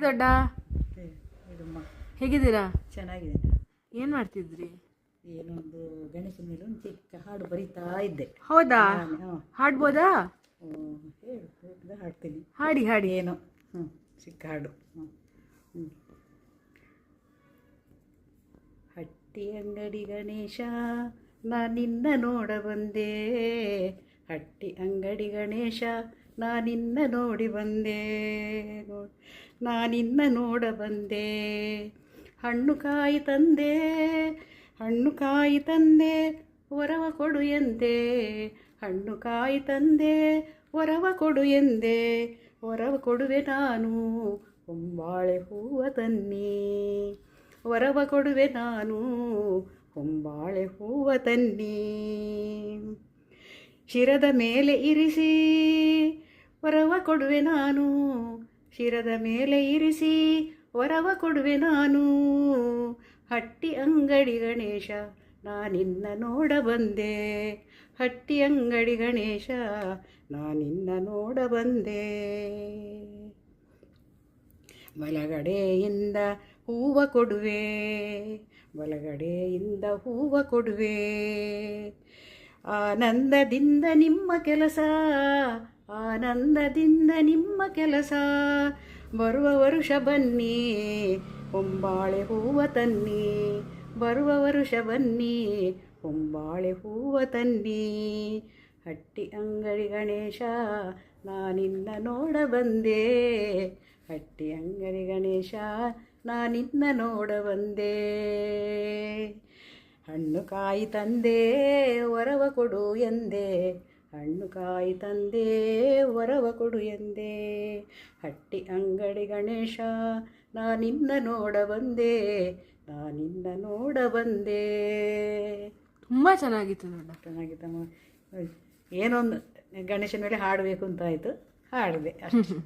ದೊಡ್ಡ ಇದಮ್ಮ ಹೇಗಿದ್ದೀರಾ? ಚೆನ್ನಾಗಿದೆ. ಏನ್ ಮಾಡ್ತಿದ್ರಿ? ಏನೊಂದು ಗಣೇಶನ ಮೇಲೆ ಒಂದು ಚಿಕ್ಕ ಹಾಡು ಬರೀತಾ ಇದ್ದೆ. ಹೌದಾ? ಹಾಂ, ಹಾಡ್ಬೋದಾ? ಹೇಳು ಬೇಕಿದ್ರೆ ಹಾಡ್ತೀನಿ. ಹಾಡಿ ಹಾಡಿ. ಏನೋ ಚಿಕ್ಕ ಹಾಡು. ಹಟ್ಟಿ ಅಂಗಡಿ ಗಣೇಶ ನಾ ನಿನ್ನ ನೋಡ ಬಂದೆ, ಹಟ್ಟಿ ಅಂಗಡಿ ಗಣೇಶ ನಾ ನಿನ್ನ ನೋಡಿ ಬಂದೆ, ನಾ ನಿನ್ನ ನೋಡ ಬಂದೆ. ಹಣ್ಣು ಕಾಯಿ ತಂದೆ, ಹಣ್ಣು ಕಾಯಿ ತಂದೆ ವರವ ಕೊಡು ಎಂದೆ, ಹಣ್ಣು ಕಾಯಿ ತಂದೆ ವರವ ಕೊಡು ಎಂದೆ, ವರವ ಕೊಡುವೆ ನಾನು ಹೊಂಬಾಳೆ ಹೂವ ತನ್ನಿ, ವರವ ಕೊಡುವೆ ನಾನು ಹೊಂಬಾಳೆ ಹೂವ ತನ್ನಿ. ಶಿರದ ಮೇಲೆ ಇರಿಸಿ ವರವ ಕೊಡುವೆ ನಾನು, ಶಿರದ ಮೇಲೆ ಇರಿಸಿ ವರವ ಕೊಡುವೆ ನಾನು. ಹಟ್ಟಿ ಅಂಗಡಿ ಗಣೇಶ ನಾ ನಿನ್ನ ನೋಡ ಬಂದೆ, ಹಟ್ಟಿ ಅಂಗಡಿ ಗಣೇಶ ನಾ ನಿನ್ನ ನೋಡ ಬಂದೆ. ಬಲಗಡೆಯಿಂದ ಹೂವ ಕೊಡುವೆ, ಬಲಗಡೆಯಿಂದ ಹೂವ ಕೊಡುವೆ. ಆನಂದದಿಂದ ನಿಮ್ಮ ಕೆಲಸ, ಆನಂದದಿಂದ ನಿಮ್ಮ ಕೆಲಸ. ಬರುವ ವರುಷ ಬನ್ನಿ ಹೊಂಬಾಳೆ ಹೂವ ತನ್ನಿ, ಬರುವ ವರುಷ ಬನ್ನಿ ಹೊಂಬಾಳೆ ಹೂವ ತನ್ನಿ. ಹಟ್ಟಿ ಅಂಗಡಿ ಗಣೇಶ ನಾ ನಿನ್ನ ನೋಡ ಬಂದೆ, ಹಟ್ಟಿ ಅಂಗಡಿ ಗಣೇಶ ನಾ ನಿನ್ನ ನೋಡ ಬಂದೆ. ಹಣ್ಣು ಕಾಯಿ ತಂದೆ ವರವ ಕೊಡು ಎಂದೆ, ಹಣ್ಣು ಕಾಯಿ ತಂದೆ ವರವ ಕೊಡು ಎಂದೆ. ಹಟ್ಟಿ ಅಂಗಡಿ ಗಣೇಶ ನಾ ನಿನ್ನ ನೋಡ ಬಂದೆ, ನಾ ನಿನ್ನ ನೋಡ ಬಂದೆ. ತುಂಬಾ ಚೆನ್ನಾಗಿತ್ತು ದೊಡ್ಡ. ಚೆನ್ನಾಗಿತ್ತಮ್ಮ. ಏನೊಂದು ಗಣೇಶನ ಮೇಲೆ ಹಾಡಬೇಕು ಅಂತ ಆಯಿತು, ಹಾಡಿದೆ ಅಷ್ಟೇ.